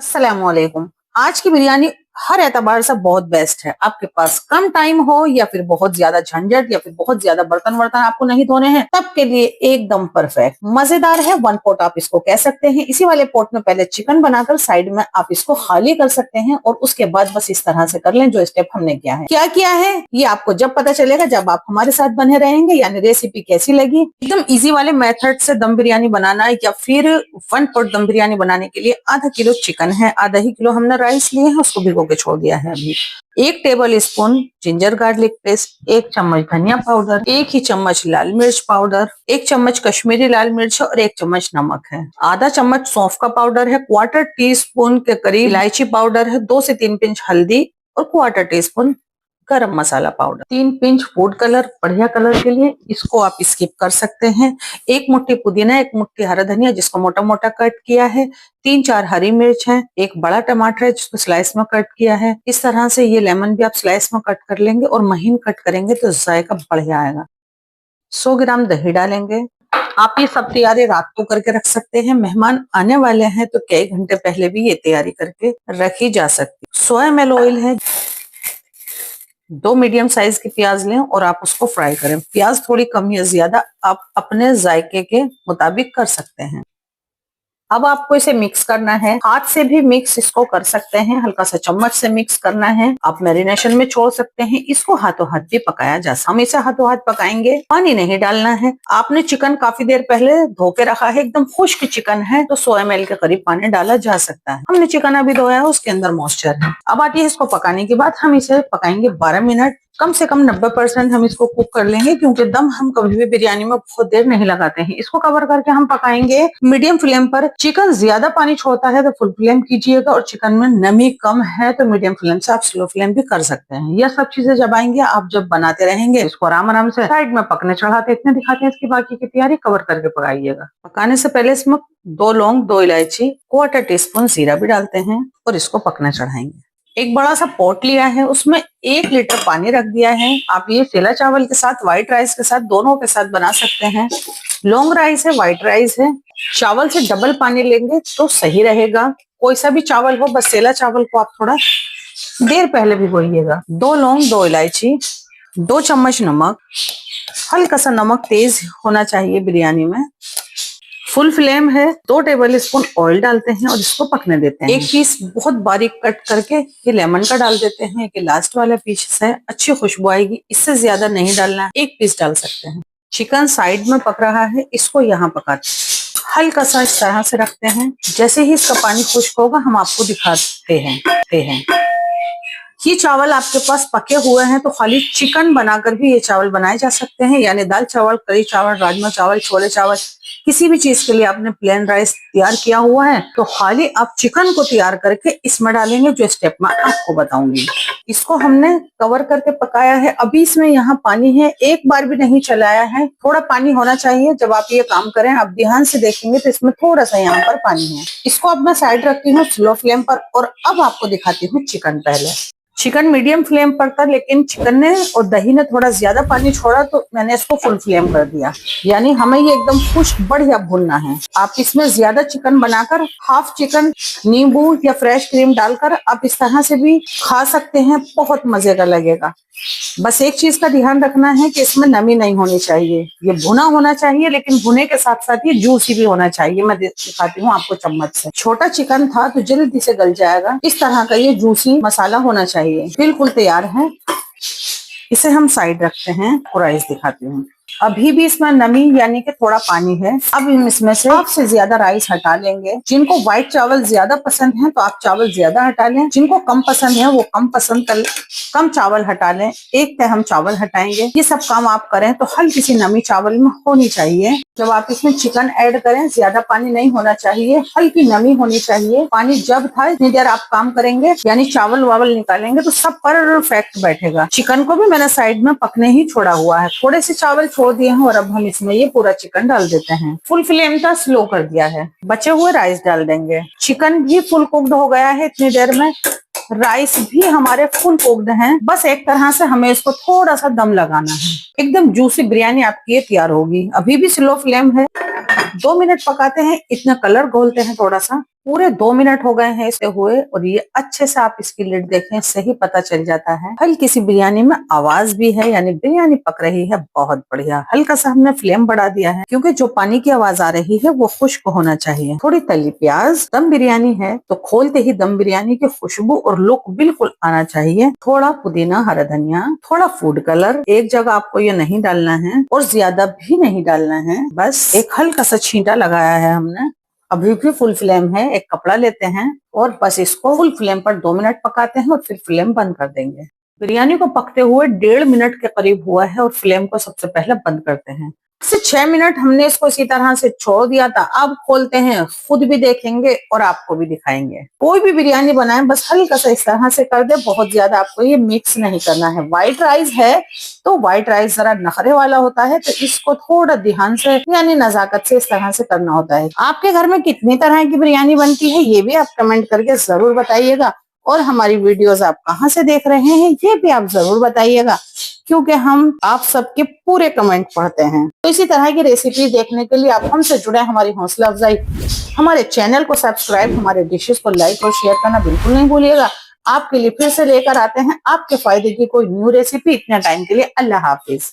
अस्सलाम वालेकुम। आज की बिरयानी हर एतबार से बहुत बेस्ट है। आपके पास कम टाइम हो या फिर बहुत ज्यादा झंझट या फिर बहुत ज्यादा बर्तन वर्तन आपको नहीं धोने हैं, तब के लिए एकदम परफेक्ट। मजेदार है, वन पॉट आप इसको कह सकते हैं। इसी वाले पॉट में पहले चिकन बनाकर साइड में आप इसको खाली कर सकते हैं और उसके बाद बस इस तरह से कर लें जो स्टेप हमने किया है। क्या किया है ये आपको जब पता चलेगा जब आप हमारे साथ बने रहेंगे। यानी रेसिपी कैसी लगी, एकदम इजी वाले मेथड से दम बिरयानी बनाना या फिर वन पॉट दम बिरयानी बनाने के लिए आधा किलो चिकन है, आधा ही किलो हमने राइस लिए हैं, उसको भिगो के छोड़ दिया है। अभी 1 table spoon ginger garlic paste, 1 चम्मच धनिया पाउडर, 1 ही चम्मच लाल मिर्च पाउडर, 1 चम्मच कश्मीरी लाल मिर्च और 1 चम्मच नमक है। आधा चम्मच सौंफ का पाउडर है, 1/4 टीस्पून के करीब इलायची पाउडर है, 2 से 3 पिंच हल्दी और 1/4 टीस्पून गरम मसाला पाउडर, 3 पिंच फूड कलर बढ़िया कलर के लिए, इसको आप स्किप कर सकते हैं। 1 मुट्ठी पुदीना, 1 मुट्ठी हरा धनिया जिसको मोटा मोटा कट किया है, 3-4 हरी मिर्च है, 1 बड़ा टमाटर है जिसको स्लाइस में कट किया है। इस तरह से ये लेमन भी आप स्लाइस में कट कर लेंगे और महीन कट करेंगे तो जायका बढ़िया आएगा। 100 ग्राम दही डालेंगे। आप ये सब तैयारी रात को करके रख सकते हैं। मेहमान आने वाले हैं तो कई घंटे पहले भी ये तैयारी करके रखी जा सकती है। 100 ml ऑयल है। 2 मीडियम साइज की प्याज लें और आप उसको फ्राई करें। प्याज थोड़ी कम या ज्यादा आप अपने जायके के मुताबिक कर सकते हैं। अब आपको इसे मिक्स करना है। हाथ से भी मिक्स इसको कर सकते हैं, हल्का सा चम्मच से मिक्स करना है। आप मैरिनेशन में छोड़ सकते हैं, इसको हाथों हाथ भी पकाया जा सकता है। हम इसे हाथों हाथ पकाएंगे, पानी नहीं डालना है। आपने चिकन काफी देर पहले धो के रखा है, एकदम खुश्क चिकन है तो 100 ml के करीब पानी डाला जा सकता है। हमने चिकन अभी धोया है, उसके अंदर मॉइस्चर है। अब आती है इसको पकाने के बाद हम इसे पकाएंगे 12 मिनट। कम से कम 90% हम इसको कुक कर लेंगे क्योंकि दम हम कभी भी बिरयानी में बहुत देर नहीं लगाते हैं। इसको कवर करके हम पकाएंगे मीडियम फ्लेम पर। चिकन ज्यादा पानी छोड़ता है तो फुल फ्लेम कीजिएगा और चिकन में नमी कम है तो मीडियम फ्लेम से आप स्लो फ्लेम भी कर सकते हैं। यह सब चीजें जब आएंगे आप जब बनाते रहेंगे इसको आराम आराम से साइड में पकने चढ़ाते इतने दिखाते हैं। इसकी बाकी की तैयारी कवर करके पकाइएगा। पकाने से पहले इसमें 2 लौंग, 2 इलायची, 1/4 टीस्पून जीरा भी डालते हैं और इसको पकने चढ़ाएंगे। एक बड़ा सा पॉट लिया है, उसमें 1 लीटर पानी रख दिया है। आप ये सेला चावल के साथ, व्हाइट राइस के साथ, दोनों के साथ बना सकते हैं। लॉन्ग राइस है, व्हाइट राइस है। चावल से डबल पानी लेंगे तो सही रहेगा। कोई सा भी चावल हो, बस सेला चावल को आप थोड़ा देर पहले भिगोइएगा। 2 लौंग, 2 इलायची, 2 चम्मच नमक, हल्का सा नमक तेज होना चाहिए बिरयानी में। फुल फ्लेम है। 2 टेबल स्पून ऑयल डालते हैं और इसको पकने देते हैं। 1 पीस बहुत बारीक कट करके ये लेमन का डाल देते हैं कि लास्ट वाला पीस है, अच्छी खुशबू आएगी। इससे ज्यादा नहीं डालना है, 1 पीस डाल सकते हैं। चिकन साइड में पक रहा है, इसको यहाँ पकाते हैं। हल्का सा इस तरह से रखते हैं। जैसे ही इसका पानी खुश्क होगा हम आपको दिखाते हैं। ये चावल आपके पास पके हुए हैं तो खाली चिकन बनाकर भी ये चावल बनाए जा सकते हैं। यानी दाल चावल, करी चावल, राजमा चावल, छोले चावल, किसी भी चीज के लिए आपने प्लेन राइस तैयार किया हुआ है तो खाली आप चिकन को तैयार करके इसमें डालेंगे जो स्टेप मैं आपको बताऊंगी। इसको हमने कवर करके पकाया है। अभी इसमें यहाँ पानी है, एक बार भी नहीं चलाया है। थोड़ा पानी होना चाहिए जब आप ये काम करें। आप ध्यान से देखेंगे तो इसमें थोड़ा सा यहाँ पर पानी है। इसको अब मैं साइड रखती हूँ स्लो फ्लेम पर और अब आपको दिखाती हूँ चिकन। पहले चिकन मीडियम फ्लेम पर था लेकिन चिकन ने और दही ने थोड़ा ज्यादा पानी छोड़ा तो मैंने इसको फुल फ्लेम कर दिया। यानी हमें ये एकदम खुश्क बढ़िया भूनना है। आप इसमें ज्यादा चिकन बनाकर हाफ चिकन नींबू या फ्रेश क्रीम डालकर आप इस तरह से भी खा सकते हैं, बहुत मजे का लगेगा। बस एक चीज का ध्यान रखना है कि इसमें नमी नहीं होनी चाहिए। ये भुना होना चाहिए लेकिन भुने के साथ साथ ये जूसी भी होना चाहिए। मैं दिखाती हूँ आपको चम्मच से। छोटा चिकन था तो जल्दी से गल जाएगा। इस तरह का ये जूसी मसाला होना चाहिए। बिल्कुल तैयार है। इसे हम साइड रखते हैं और राइस दिखाती हूँ। अभी भी इसमें नमी यानी कि थोड़ा पानी है। अब हम इसमें से हाफ से ज्यादा राइस हटा लेंगे। जिनको व्हाइट चावल ज्यादा पसंद है तो आप चावल ज्यादा हटा लें। जिनको कम पसंद है वो कम चावल हटा लें। एक तय हम चावल हटाएंगे। ये सब काम आप करें तो हल्की सी नमी चावल में होनी चाहिए। जब आप इसमें चिकन ऐड करें ज्यादा पानी नहीं होना चाहिए, हल्की नमी होनी चाहिए। पानी जब था इतनी देर आप काम करेंगे यानी चावल वावल निकालेंगे तो सब परफेक्ट बैठेगा। चिकन को भी मैंने साइड में पकने ही छोड़ा हुआ है। थोड़े से चावल छोड़ दिए हैं और अब हम इसमें ये पूरा चिकन डाल देते हैं। फुल फ्लेम था, स्लो कर दिया है। बचे हुए राइस डाल देंगे। चिकन भी फुल कुक्ड हो गया है इतनी देर में। राइस भी हमारे फुल कुक्ड हैं। बस एक तरह से हमें इसको थोड़ा सा दम लगाना है। एकदम जूसी बिरयानी आपकी ये तैयार होगी। अभी भी स्लो फ्लेम है। 2 मिनट पकाते हैं। इतना कलर घोलते हैं थोड़ा सा। पूरे 2 मिनट हो गए हैं इसे हुए और ये अच्छे से आप इसकी लिड देखें, इससे ही पता चल जाता है। हल्की सी बिरयानी में आवाज भी है, यानी बिरयानी पक रही है। बहुत बढ़िया। हल्का सा हमने फ्लेम बढ़ा दिया है क्योंकि जो पानी की आवाज आ रही है वो खुश्क होना चाहिए। थोड़ी तली प्याज, दम बिरयानी है तो खोलते ही दम बिरयानी की खुशबू और लुक बिल्कुल आना चाहिए। थोड़ा पुदीना, हरा धनिया, थोड़ा फूड कलर। एक जगह आपको ये नहीं डालना है और ज्यादा भी नहीं डालना है, बस एक हल्का सा छींटा लगाया है हमने। अभी भी फुल फ्लेम है। एक कपड़ा लेते हैं और बस इसको फुल फ्लेम पर 2 मिनट पकाते हैं और फिर फ्लेम बंद कर देंगे। बिरयानी को पकते हुए 1.5 मिनट के करीब हुआ है और फ्लेम को सबसे पहले बंद करते हैं। 6 मिनट हमने इसको इसी तरह से छोड़ दिया था। अब खोलते हैं, खुद भी देखेंगे और आपको भी दिखाएंगे। कोई भी बिरयानी बनाए बस हल्का सा इस तरह से कर दे, बहुत ज्यादा आपको ये मिक्स नहीं करना है। व्हाइट राइस है तो व्हाइट राइस जरा नखरे वाला होता है, तो इसको थोड़ा ध्यान से यानी नजाकत से इस तरह से करना होता है। आपके घर में कितनी तरह की बिरयानी बनती है ये भी आप कमेंट करके जरूर बताइएगा, और हमारी वीडियोस आप कहाँ से देख रहे हैं ये भी आप जरूर बताइएगा, क्योंकि हम आप सबके पूरे कमेंट पढ़ते हैं। तो इसी तरह की रेसिपी देखने के लिए आप हमसे जुड़े, हमारी हौसला अफजाई, हमारे चैनल को सब्सक्राइब, हमारे डिशेस को लाइक और शेयर करना बिल्कुल नहीं भूलिएगा। आपके लिए फिर से लेकर आते हैं आपके फायदे की कोई न्यू रेसिपी। इतने टाइम के लिए अल्लाह हाफिज।